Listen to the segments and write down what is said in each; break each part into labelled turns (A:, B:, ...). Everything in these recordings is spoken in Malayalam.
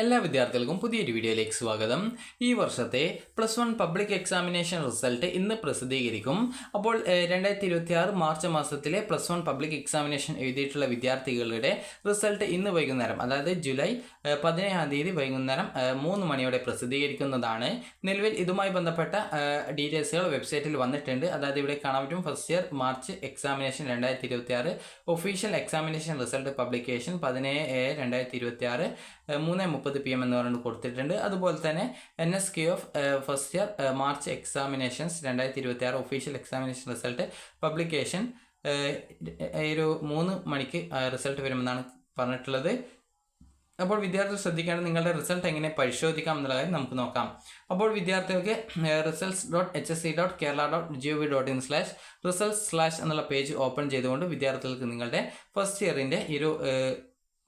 A: എല്ലാ വിദ്യാർത്ഥികൾക്കും പുതിയൊരു വീഡിയോയിലേക്ക് സ്വാഗതം. ഈ വർഷത്തെ +1 പബ്ലിക് എക്സാമിനേഷൻ റിസൾട്ട് ഇന്ന് പ്രസിദ്ധീകരിക്കും. അപ്പോൾ 2026 മാർച്ച് മാസത്തിലെ +1 പബ്ലിക് എക്സാമിനേഷൻ എഴുതിയിട്ടുള്ള വിദ്യാർത്ഥികളുടെ റിസൾട്ട് ഇന്ന് വൈകുന്നേരം, അതായത് ജൂലൈ 17-ാം തീയതി വൈകുന്നേരം 3 മണിയോടെ പ്രസിദ്ധീകരിക്കുന്നതാണ്. നിലവിൽ ഇതുമായി ബന്ധപ്പെട്ട ഡീറ്റെയിൽസുകൾ വെബ്സൈറ്റിൽ വന്നിട്ടുണ്ട്. അതായത് ഇവിടെ കാണാൻ പറ്റും, first year March examination 2026 official examination result publication 17/7/2026 3:30 PM എന്ന് പറഞ്ഞിട്ട് കൊടുത്തിട്ടുണ്ട്. അതുപോലെ തന്നെ NSQ of first year March examinations 2026 official examination result publication ഒരു 3 മണിക്ക് റിസൾട്ട് വരുമെന്നാണ് പറഞ്ഞിട്ടുള്ളത്. അപ്പോൾ വിദ്യാർത്ഥികൾ ശ്രദ്ധിക്കേണ്ടത് നിങ്ങളുടെ റിസൾട്ട് എങ്ങനെ പരിശോധിക്കാം എന്നുള്ള കാര്യം നമുക്ക് നോക്കാം. അപ്പോൾ വിദ്യാർത്ഥികൾക്ക് results.hsc.kerala.gov.in/results/ എന്നുള്ള പേജ് ഓപ്പൺ ചെയ്തുകൊണ്ട് വിദ്യാർത്ഥികൾക്ക് നിങ്ങളുടെ ഫസ്റ്റ് ഇയറിൻ്റെ ഒരു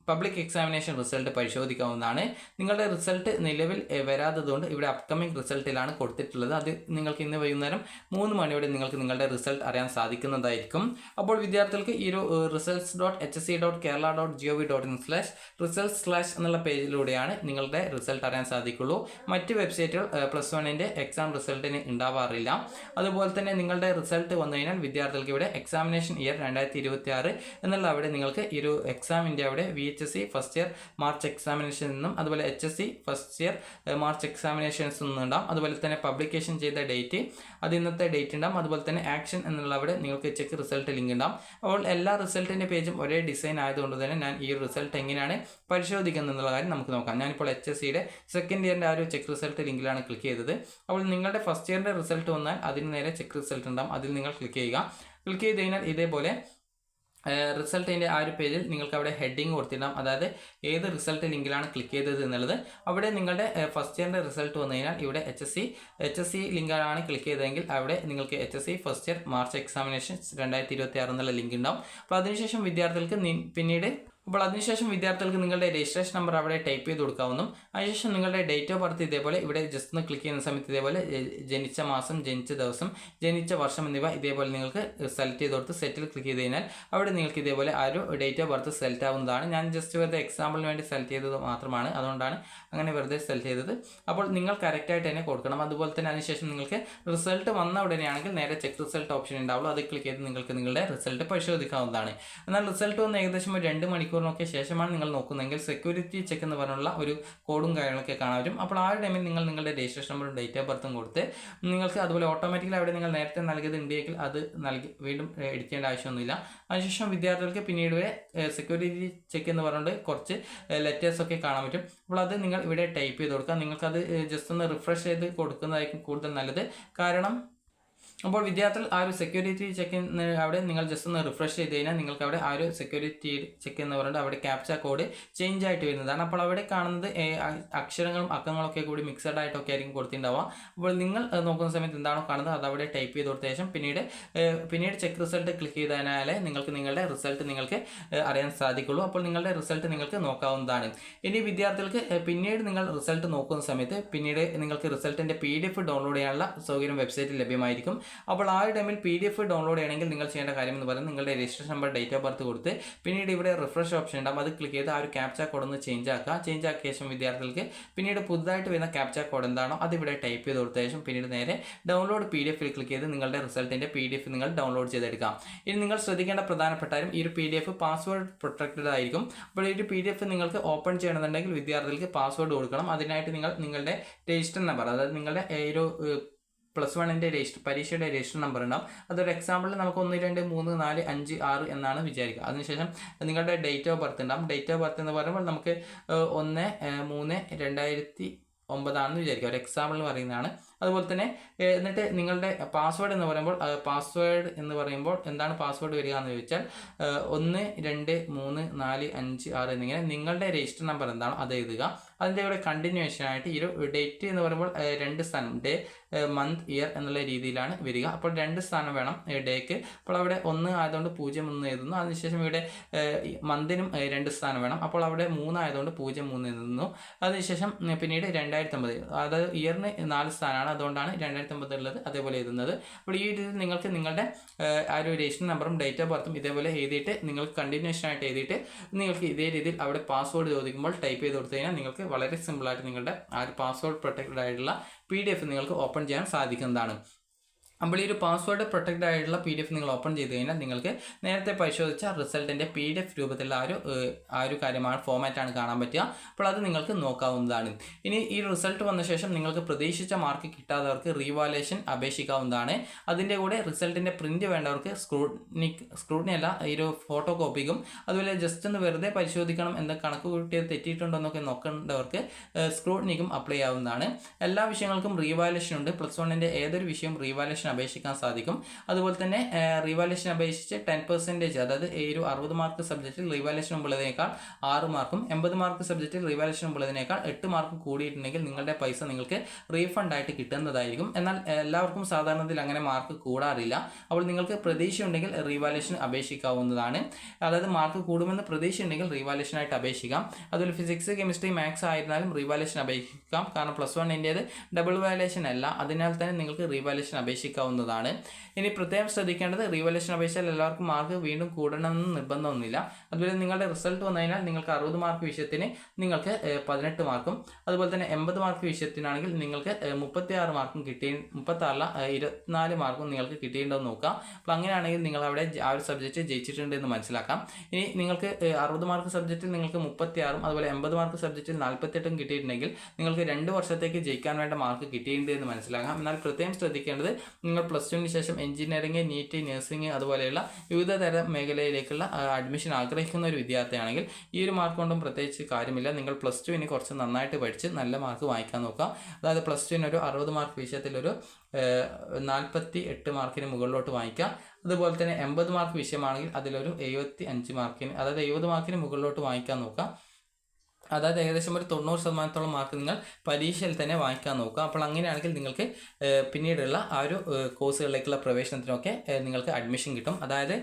A: പബ്ലിക് എക്സാമിനേഷൻ റിസൾട്ട് പരിശോധിക്കാവുന്നതാണ്. നിങ്ങളുടെ റിസൾട്ട് നിലവിൽ വരാത്തതുകൊണ്ട് ഇവിടെ അപ്കമിംഗ് റിസൾട്ടിലാണ് കൊടുത്തിട്ടുള്ളത്. അത് നിങ്ങൾക്ക് ഇന്ന് വൈകുന്നേരം 3 മണിയോടെ നിങ്ങൾക്ക് നിങ്ങളുടെ റിസൾട്ട് അറിയാൻ സാധിക്കുന്നതായിരിക്കും. അപ്പോൾ വിദ്യാർത്ഥികൾക്ക് ഈ ഒരു results.hsc.kerala.gov.in/results/ എന്നുള്ള പേജിലൂടെയാണ് നിങ്ങളുടെ റിസൾട്ട് അറിയാൻ സാധിക്കുള്ളൂ. മറ്റ് വെബ്സൈറ്റുകൾ +1ൻ്റെ എക്സാം റിസൾട്ടിന് ഉണ്ടാവാറില്ല. അതുപോലെ തന്നെ നിങ്ങളുടെ റിസൾട്ട് വന്നു കഴിഞ്ഞാൽ വിദ്യാർത്ഥികൾക്ക് ഇവിടെ എക്സാമിനേഷൻ ഇയർ 2026 എന്നുള്ള അവിടെ നിങ്ങൾക്ക് ഈ ഒരു എക്സാമിൻ്റെ അവിടെ VHSC first year March examination നിന്നും അതുപോലെ HSC first year March examinations നിന്നും ഉണ്ടാകും. അതുപോലെ തന്നെ പബ്ലിക്കേഷൻ ചെയ്ത ഡേറ്റ് അത് ഇന്നത്തെ ഡേറ്റ് ഉണ്ടാകും. അതുപോലെ തന്നെ ആക്ഷൻ എന്നുള്ള അവിടെ നിങ്ങൾക്ക് ചെക്ക് റിസൾട്ട് ലിങ്ക് ഉണ്ടാകും. അപ്പോൾ എല്ലാ റിസൾട്ടിൻ്റെ പേജും ഒരേ ഡിസൈൻ ആയതുകൊണ്ട് തന്നെ ഞാൻ ഈ റിസൾട്ട് എങ്ങനെയാണ് പരിശോധിക്കുന്നത് എന്നുള്ള കാര്യം നമുക്ക് നോക്കാം. ഞാനിപ്പോൾ HSCയുടെ സെക്കൻഡ് ഇയറിൻ്റെ ആ ഒരു ചെക്ക് റിസൾട്ട് ലിങ്കിലാണ് ക്ലിക്ക് ചെയ്തത്. അപ്പോൾ നിങ്ങളുടെ ഫസ്റ്റ് ഇയറിൻ്റെ റിസൾട്ട് വന്നാൽ അതിന് നേരെ ചെക്ക് റിസൾട്ട് ഉണ്ടാകും. അതിൽ നിങ്ങൾ ക്ലിക്ക് ചെയ്യുക. ക്ലിക്ക് ചെയ്ത് കഴിഞ്ഞാൽ ഇതേപോലെ റിസൾട്ടിൻ്റെ ആ ഒരു പേജിൽ നിങ്ങൾക്ക് അവിടെ ഹെഡിങ് കൊടുത്തിടാം. അതായത് ഏത് റിസൾട്ട് ലിങ്കിലാണ് ക്ലിക്ക് ചെയ്തത് എന്നുള്ളത്. അവിടെ നിങ്ങളുടെ ഫസ്റ്റ് ഇയറിൻ്റെ റിസൾട്ട് വന്നു കഴിഞ്ഞാൽ ഇവിടെ HSC ലിങ്കാണ് ക്ലിക്ക് ചെയ്തതെങ്കിൽ അവിടെ നിങ്ങൾക്ക് HSC first year March examination 2026 എന്നുള്ള ലിങ്ക് ഉണ്ടാവും. അപ്പോൾ അതിനുശേഷം വിദ്യാർത്ഥികൾക്ക് നിങ്ങളുടെ രജിസ്ട്രേഷൻ നമ്പർ അവിടെ ടൈപ്പ് ചെയ്ത് കൊടുക്കാവുന്നു. അതിനുശേഷം നിങ്ങളുടെ ഡേറ്റ് ഓഫ് ബർത്ത് ഇതേപോലെ ഇവിടെ ജസ്റ്റ് ഒന്ന് ക്ലിക്ക് ചെയ്യുന്ന സമയത്ത് ഇതേപോലെ ജനിച്ച മാസം, ജനിച്ച ദിവസം, ജനിച്ച വർഷം എന്നിവ ഇതേപോലെ നിങ്ങൾക്ക് സെലക്ട് ചെയ്ത് കൊടുത്ത് സെറ്റിൽ ക്ലിക്ക് ചെയ്ത് കഴിഞ്ഞാൽ അവിടെ നിങ്ങൾക്ക് ഇതേപോലെ ആ ഒരു ഡേറ്റ് ഓഫ് ബർത്ത് സെലക്ട് ആവുന്നതാണ്. ഞാൻ ജസ്റ്റ് വെറുതെ എക്സാമ്പിളിന് വേണ്ടി സെലക്ട് ചെയ്തത് മാത്രമാണ്, അതുകൊണ്ടാണ് അങ്ങനെ വെറുതെ സെലക്ട് ചെയ്തത്. അപ്പോൾ നിങ്ങൾ കറക്റ്റായിട്ട് തന്നെ കൊടുക്കണം. അതുപോലെ തന്നെ അതിനുശേഷം നിങ്ങൾക്ക് റിസൾട്ട് വന്ന ഉടനെയാണെങ്കിൽ നേരെ ചെക്ക് റിസൾട്ട് ഓപ്ഷൻ ഉണ്ടാവുള്ളൂ. അത് ക്ലിക്ക് ചെയ്ത് നിങ്ങൾക്ക് നിങ്ങളുടെ റിസൾട്ട് പരിശോധിക്കാവുന്നതാണ്. എന്നാൽ റിസൾട്ട് വന്ന് ഏകദേശം 2 മണിക്കൂറിനൊക്കെ ശേഷമാണ് നിങ്ങൾ നോക്കുന്നതെങ്കിൽ സെക്യൂരിറ്റി ചെക്ക് എന്ന് പറഞ്ഞുള്ള ഒരു കോഡും കാര്യങ്ങളൊക്കെ കാണാൻ പറ്റും. അപ്പോൾ ആ ഒരു ടൈമിൽ നിങ്ങൾ നിങ്ങളുടെ രജിസ്ട്രേഷൻ നമ്പറും ഡേറ്റ് ഓഫ് ബർത്തും കൊടുത്ത് നിങ്ങൾക്ക് അതുപോലെ ഓട്ടോമാറ്റിക്കലി അവിടെ നിങ്ങൾ നേരത്തെ നൽകിയത് ഉണ്ടെങ്കിൽ അത് വീണ്ടും എഡിറ്റ് ചെയ്യേണ്ട ആവശ്യമൊന്നുമില്ല. അതിനുശേഷം വിദ്യാർത്ഥികൾക്ക് പിന്നീട് സെക്യൂരിറ്റി ചെക്ക് എന്ന് പറഞ്ഞുകൊണ്ട് കുറച്ച് ലെറ്റേഴ്സൊക്കെ കാണാൻ പറ്റും. അപ്പോൾ അത് നിങ്ങൾ ഇവിടെ ടൈപ്പ് ചെയ്ത് കൊടുക്കുക. നിങ്ങൾക്കത് ജസ്റ്റ് ഒന്ന് റിഫ്രഷ് ചെയ്ത് കൊടുക്കുന്നതായിരിക്കും കൂടുതൽ നല്ലത്. കാരണം അപ്പോൾ വിദ്യാർത്ഥികൾ ആ ഒരു സെക്യൂരിറ്റി ചെക്കിന് അവിടെ നിങ്ങൾ ജസ്റ്റ് ഒന്ന് റിഫ്രഷ് ചെയ്ത് കഴിഞ്ഞാൽ നിങ്ങൾക്ക് അവിടെ ആ ഒരു സെക്യൂരിറ്റി ചെക്ക് എന്ന് പറഞ്ഞിട്ട് അവിടെ ക്യാപ്ച കോഡ് ചേഞ്ച് ആയിട്ട് വരുന്നതാണ്. അപ്പോൾ അവിടെ കാണുന്നത് അക്ഷരങ്ങളും അക്കങ്ങളൊക്കെ കൂടി മിക്സഡ് ആയിട്ടൊക്കെ ആയിരിക്കും കൊടുത്തിട്ടുണ്ടാവുക. അപ്പോൾ നിങ്ങൾ നോക്കുന്ന സമയത്ത് എന്താണോ കാണുന്നത് അത് അവിടെ ടൈപ്പ് ചെയ്ത് കൊടുത്ത ശേഷം പിന്നീട് ചെക്ക് റിസൾട്ട് ക്ലിക്ക് ചെയ്താലേ നിങ്ങൾക്ക് നിങ്ങളുടെ റിസൾട്ട് നിങ്ങൾക്ക് അറിയാൻ സാധിക്കുള്ളൂ. അപ്പോൾ നിങ്ങളുടെ റിസൾട്ട് നിങ്ങൾക്ക് നോക്കാവുന്നതാണ്. ഇനി വിദ്യാർത്ഥികൾക്ക് പിന്നീട് നിങ്ങൾ റിസൾട്ട് നോക്കുന്ന സമയത്ത് പിന്നീട് നിങ്ങൾക്ക് റിസൾട്ടിൻ്റെ PDF ഡൗൺലോഡ് ചെയ്യാനുള്ള സൗകര്യം വെബ്സൈറ്റിൽ ലഭ്യമായിരിക്കും. അപ്പോൾ ആ ഒരു ടൈമിൽ PDF ഡൗൺലോഡ് ചെയ്യണമെങ്കിൽ നിങ്ങൾ ചെയ്യേണ്ട കാര്യം എന്ന് പറയുന്നത് നിങ്ങളുടെ registration number, date of birth കൊടുത്ത് പിന്നീട് ഇവിടെ റിഫ്രഷ് ഓപ്ഷൻ ഉണ്ടാകും. അത് ക്ലിക്ക് ചെയ്ത് ആ ഒരു ക്യാപ്ച കോഡ് ഒന്ന് ചേഞ്ച് ആക്കിയ ശേഷം വിദ്യാർത്ഥികൾക്ക് പിന്നീട് പുതുതായിട്ട് വരുന്ന ക്യാപ്ച കോഡ് എന്താണോ അത് ഇവിടെ ടൈപ്പ് ചെയ്ത് കൊടുത്ത ശേഷം പിന്നീട് നേരെ ഡൗൺലോഡ് PDF ക്ലിക്ക് ചെയ്ത് നിങ്ങളുടെ റിസൾട്ടിൻ്റെ PDF നിങ്ങൾ ഡൗൺലോഡ് ചെയ്തെടുക്കാം. ഇനി നിങ്ങൾ ശ്രദ്ധിക്കേണ്ട പ്രധാനപ്പെട്ട കാര്യം, ഈ ഒരു PDF പാസ്വേഡ് പ്രൊട്ടക്റ്റഡ് ആയിരിക്കും. അപ്പോൾ ഈ ഒരു PDF നിങ്ങൾക്ക് ഓപ്പൺ ചെയ്യണമെന്നുണ്ടെങ്കിൽ വിദ്യാർത്ഥികൾക്ക് പാസ്വേഡ് കൊടുക്കണം. അതിനായിട്ട് നിങ്ങൾ നിങ്ങളുടെ രജിസ്റ്റർ നമ്പർ, അതായത് നിങ്ങളുടെ ഒരു +1ൻ്റെ പരീക്ഷയുടെ രജിസ്റ്റർ നമ്പർ ഉണ്ടാവും. അതൊരു എക്സാമ്പിളിൽ നമുക്ക് 1 2 3 4 5 6 എന്നാണ് വിചാരിക്കുക. അതിനുശേഷം നിങ്ങളുടെ ഡേറ്റ് ഓഫ് ബർത്ത് ഉണ്ടാവും. ഡേറ്റ് ഓഫ് ബർത്ത് എന്ന് പറയുമ്പോൾ നമുക്ക് 1/3/2009 ആണെന്ന് വിചാരിക്കുക. ഒരു എക്സാമ്പിൾ പറയുന്നതാണ്. അതുപോലെ തന്നെ എന്നിട്ട് നിങ്ങളുടെ പാസ്വേഡ് എന്ന് പറയുമ്പോൾ എന്താണ് പാസ്വേഡ് വരിക എന്ന് ചോദിച്ചാൽ 1 2 3 4 5 6 എന്നിങ്ങനെ നിങ്ങളുടെ രജിസ്റ്റർ നമ്പർ എന്താണോ അത് എഴുതുക. അതിൻ്റെ ഇവിടെ കണ്ടിന്യൂഷൻ ആയിട്ട് ഈ ഒരു ഡേറ്റ് എന്ന് പറയുമ്പോൾ 2 സ്ഥാനം, ഡേ, മന്ത്, ഇയർ എന്നുള്ള രീതിയിലാണ് വരിക. അപ്പോൾ 2 സ്ഥാനം വേണം ഡേക്ക്. അപ്പോൾ അവിടെ 1 ആയതുകൊണ്ട് 0 എഴുതുന്നു. അതിനുശേഷം ഇവിടെ മന്തിനും 2 സ്ഥാനം വേണം. അപ്പോൾ അവിടെ 3 ആയതുകൊണ്ട് 03 എഴുതുന്നു. അതിനുശേഷം പിന്നീട് 2009, അതായത് ഇയറിന് 4 സ്ഥാനമാണ്. അതുകൊണ്ടാണ് 2009 ഉള്ളത് അതേപോലെ എഴുതുന്നത്. അപ്പോൾ ഈ രീതിയിൽ നിങ്ങൾക്ക് നിങ്ങളുടെ ആ ഒരു രജിസ്റ്റർ നമ്പറും ഡേറ്റ് ഓഫ് ബർത്തും ഇതേപോലെ എഴുതിയിട്ട് നിങ്ങൾക്ക് കണ്ടിന്യൂഷൻ ആയിട്ട് എഴുതിയിട്ട് നിങ്ങൾക്ക് ഇതേ രീതിയിൽ അവിടെ പാസ്വേഡ് ചോദിക്കുമ്പോൾ ടൈപ്പ് ചെയ്ത് കൊടുത്തു കഴിഞ്ഞാൽ നിങ്ങൾക്ക് വളരെ സിമ്പിളായിട്ട് നിങ്ങളുടെ ആ ഒരു പാസ്വേഡ് പ്രൊട്ടക്റ്റഡ് ആയിട്ടുള്ള PDF നിങ്ങൾക്ക് ഓപ്പൺ ചെയ്യാൻ സാധിക്കുന്നതാണ്. അപ്പോൾ ഈ ഒരു പാസ്വേഡ് പ്രൊട്ടക്റ്റഡ് ആയിട്ടുള്ള PDF നിങ്ങൾ ഓപ്പൺ ചെയ്ത് കഴിഞ്ഞാൽ നിങ്ങൾക്ക് നേരത്തെ പരിശോധിച്ച റിസൾട്ടിൻ്റെ PDF രൂപത്തിലുള്ള ആ ഒരു കാര്യമാണ് ഫോമാറ്റാണ് കാണാൻ പറ്റുക. അപ്പോൾ അത് നിങ്ങൾക്ക് നോക്കാവുന്നതാണ്. ഇനി ഈ റിസൾട്ട് വന്ന ശേഷം നിങ്ങൾക്ക് പ്രതീക്ഷിച്ച മാർക്ക് കിട്ടാത്തവർക്ക് റീവാലുവേഷൻ അപേക്ഷിക്കാവുന്നതാണ്. അതിൻ്റെ കൂടെ റിസൾട്ടിൻ്റെ പ്രിൻറ്റ് വേണ്ടവർക്ക് സ്ക്രൂട്ടിനി അല്ല ഈ ഒരു ഫോട്ടോ കോപ്പിക്കും അതുപോലെ ജസ്റ്റ് ഒന്ന് വെറുതെ പരിശോധിക്കണം എന്താ കണക്ക് കൂട്ടിയത് തെറ്റിയിട്ടുണ്ടോ എന്നൊക്കെ നോക്കേണ്ടവർക്ക് സ്ക്രൂട്ടിനിക്കും അപ്ലൈ ആവുന്നതാണ്. എല്ലാ വിഷയങ്ങൾക്കും റീവാലുവേഷൻ ഉണ്ട്. +1 ഏതൊരു വിഷയം റീവാലുവേഷൻ അപേക്ഷിക്കാൻ സാധിക്കും. അതുപോലെ തന്നെ റീവാലുവേഷൻ അപേക്ഷിച്ച് 10% അതായത് ഈ ഒരു 60 മാർക്ക് സബ്ജക്റ്റിൽ റീവാലുവേഷൻ ഉള്ളതിനേക്കാൾ 6 മാർക്കും 80 മാർക്ക് സബ്ജക്റ്റിൽ റീവാലുവേഷൻ ഉള്ളതിനേക്കാൾ 8 മാർക്കും കൂടിയിട്ടുണ്ടെങ്കിൽ നിങ്ങളുടെ പൈസ നിങ്ങൾക്ക് റീഫണ്ട് ആയിട്ട് കിട്ടുന്നതായിരിക്കും. എന്നാൽ എല്ലാവർക്കും സാധാരണത്തിൽ അങ്ങനെ മാർക്ക് കൂടാറില്ല. അപ്പോൾ നിങ്ങൾക്ക് പ്രതീക്ഷയുണ്ടെങ്കിൽ റീവാലുവേഷൻ അപേക്ഷിക്കാവുന്നതാണ്. അതായത് മാർക്ക് കൂടുമെന്ന് പ്രതീക്ഷയുണ്ടെങ്കിൽ റീവാലുവേഷനായിട്ട് അപേക്ഷിക്കാം. അതുപോലെ ഫിസിക്സ് കെമിസ്ട്രി മാത്സ് ആയിരുന്നാലും റീവാലുവേഷൻ അപേക്ഷിക്കാം. കാരണം +1 ഡബിൾ വാലുവേഷൻ അല്ല, അതിനാൽ തന്നെ നിങ്ങൾക്ക് റീവാലുവേഷൻ അപേക്ഷിക്കാവുന്നതാണ്. ഇനി പ്രത്യേകം ശ്രദ്ധിക്കേണ്ടത് റീവാലുവേഷൻ അപേക്ഷിച്ചാൽ എല്ലാവർക്കും മാർക്ക് വീണ്ടും കൂടണമെന്ന് നിർബന്ധമൊന്നുമില്ല. അതുപോലെ നിങ്ങളുടെ റിസൾട്ട് വന്നു കഴിഞ്ഞാൽ നിങ്ങൾക്ക് 60 മാർക്ക് വിഷയത്തിന് നിങ്ങൾക്ക് 18 മാർക്കും അതുപോലെ തന്നെ 80 മാർക്ക് വിഷയത്തിനാണെങ്കിൽ നിങ്ങൾക്ക് 36 മാർക്കും 24 മാർക്കും നിങ്ങൾക്ക് കിട്ടിയിട്ടുണ്ടെന്ന് നോക്കുക. അപ്പോൾ അങ്ങനെയാണെങ്കിൽ നിങ്ങൾ അവിടെ ആ ഒരു സബ്ജക്റ്റ് ജയിച്ചിട്ടുണ്ട് എന്ന് മനസ്സിലാക്കാം. ഇനി നിങ്ങൾക്ക് 60 മാർക്ക് സബ്ജക്റ്റിൽ നിങ്ങൾക്ക് 36ഉം അതുപോലെ 80 മാർക്ക് സബ്ജക്റ്റിൽ 48ഉം കിട്ടിയിട്ടുണ്ടെങ്കിൽ നിങ്ങൾക്ക് 2 വർഷത്തേക്ക് ജയിക്കാൻ വേണ്ട മാർക്ക് കിട്ടിയിട്ടുണ്ട് എന്ന് മനസ്സിലാക്കാം. എന്നാൽ പ്രത്യേകം ശ്രദ്ധിക്കേണ്ടത് നിങ്ങൾ +2 ശേഷം എഞ്ചിനീയറിംഗ്, നീറ്റ്, നഴ്സിംഗ് അതുപോലെയുള്ള വിവിധ തരം മേഖലയിലേക്കുള്ള അഡ്മിഷൻ ആഗ്രഹിക്കുന്ന ഒരു വിദ്യാർത്ഥിയാണെങ്കിൽ ഈ ഒരു മാർക്ക് കൊണ്ടും പ്രത്യേകിച്ച് കാര്യമില്ല. നിങ്ങൾ +2 കുറച്ച് നന്നായിട്ട് പഠിച്ച് നല്ല മാർക്ക് വാങ്ങിക്കാൻ നോക്കുക. അതായത് +2 ഒരു 60 മാർക്ക് വിഷയത്തിലൊരു 48 മാർക്കിന് മുകളിലോട്ട് വാങ്ങിക്കുക. അതുപോലെ തന്നെ 80 മാർക്ക് വിഷയമാണെങ്കിൽ അതിലൊരു 75 മാർക്കിന് അതായത് 70 മാർക്കിന് മുകളിലോട്ട് വാങ്ങിക്കാൻ നോക്കുക. അതായത് ഏകദേശം ഒരു 90% മാർക്ക് നിങ്ങൾ പരീക്ഷയിൽ തന്നെ വാങ്ങിക്കാൻ നോക്കുക. അപ്പോൾ അങ്ങനെയാണെങ്കിൽ നിങ്ങൾക്ക് പിന്നീടുള്ള ആ ഒരു കോഴ്സുകളിലേക്കുള്ള പ്രവേശനത്തിനൊക്കെ നിങ്ങൾക്ക് അഡ്മിഷൻ കിട്ടും. അതായത്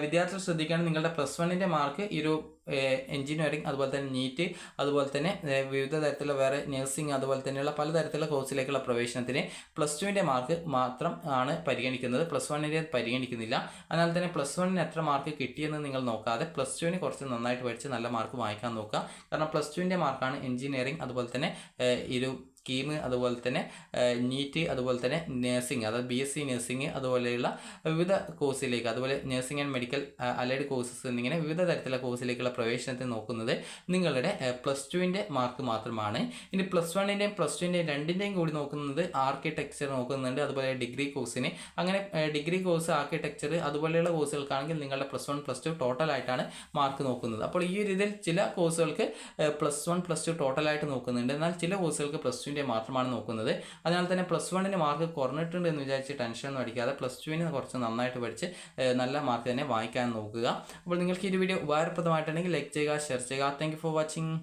A: വിദ്യാർത്ഥികൾ ശ്രദ്ധിക്കുകയാണ്, നിങ്ങളുടെ +1 മാർക്ക് ഈ ഒരു എഞ്ചിനീയറിംഗ് അതുപോലെ തന്നെ നീറ്റ് അതുപോലെ തന്നെ വിവിധ തരത്തിലുള്ള വേറെ നഴ്സിംഗ് അതുപോലെ തന്നെയുള്ള പലതരത്തിലുള്ള കോഴ്സിലേക്കുള്ള പ്രവേശനത്തിന് +2 മാർക്ക് മാത്രം ആണ് പരിഗണിക്കുന്നത്. +1 പരിഗണിക്കുന്നില്ല. അതിനാൽ തന്നെ +1 എത്ര മാർക്ക് കിട്ടിയെന്ന് നിങ്ങൾ നോക്കാതെ +2 കുറച്ച് നന്നായിട്ട് പഠിച്ച് നല്ല മാർക്ക് വാങ്ങിക്കാൻ നോക്കുക. കാരണം +2 മാർക്കാണ് എഞ്ചിനീയറിംഗ് അതുപോലെ തന്നെ ഈ ഒരു സ്കീം അതുപോലെ തന്നെ നീറ്റ് അതുപോലെ തന്നെ നഴ്സിംഗ് അതായത് BSc നഴ്സിംഗ് അതുപോലെയുള്ള വിവിധ കോഴ്സിലേക്ക് അതുപോലെ nursing and medical allied courses എന്നിങ്ങനെ വിവിധ തരത്തിലുള്ള കോഴ്സിലേക്കുള്ള പ്രവേശനത്തെ നോക്കുന്നത് നിങ്ങളുടെ +2 മാർക്ക് മാത്രമാണ്. ഇനി +1 +2 രണ്ടിൻ്റെയും കൂടി നോക്കുന്നത് ആർക്കിടെക്ചർ നോക്കുന്നുണ്ട്, അതുപോലെ ഡിഗ്രി കോഴ്സിന്. അങ്ങനെ ഡിഗ്രി കോഴ്സ് ആർക്കിടെക്ചർ അതുപോലെയുള്ള കോഴ്സുകൾക്കാണെങ്കിൽ നിങ്ങളുടെ +1 +2 ടോട്ടലായിട്ടാണ് മാർക്ക് നോക്കുന്നത്. അപ്പോൾ ഈ ഒരു ഇതിൽ ചില കോഴ്സുകൾക്ക് +1 +2 ടോട്ടലായിട്ട് നോക്കുന്നുണ്ട്, എന്നാൽ ചില കോഴ്സുകൾക്ക് +2 മാത്രമാണ് നോക്കുന്നത്. അതിനാൽ തന്നെ +1 മാർക്ക് കുറഞ്ഞിട്ടുണ്ട് എന്ന് വിചാരിച്ച് ടെൻഷൻ ഒന്നും അടിക്കാതെ +2 കുറച്ച് നന്നായിട്ട് പഠിച്ച് നല്ല മാർക്ക് തന്നെ വാങ്ങിക്കാൻ നോക്കുക. അപ്പോൾ നിങ്ങൾക്ക് ഈ വീഡിയോ ഉപകാരപ്രദമായിട്ടുണ്ടെങ്കിൽ ലൈക്ക് ചെയ്യുക, ഷെയർ ചെയ്യുക. Thank you for watching.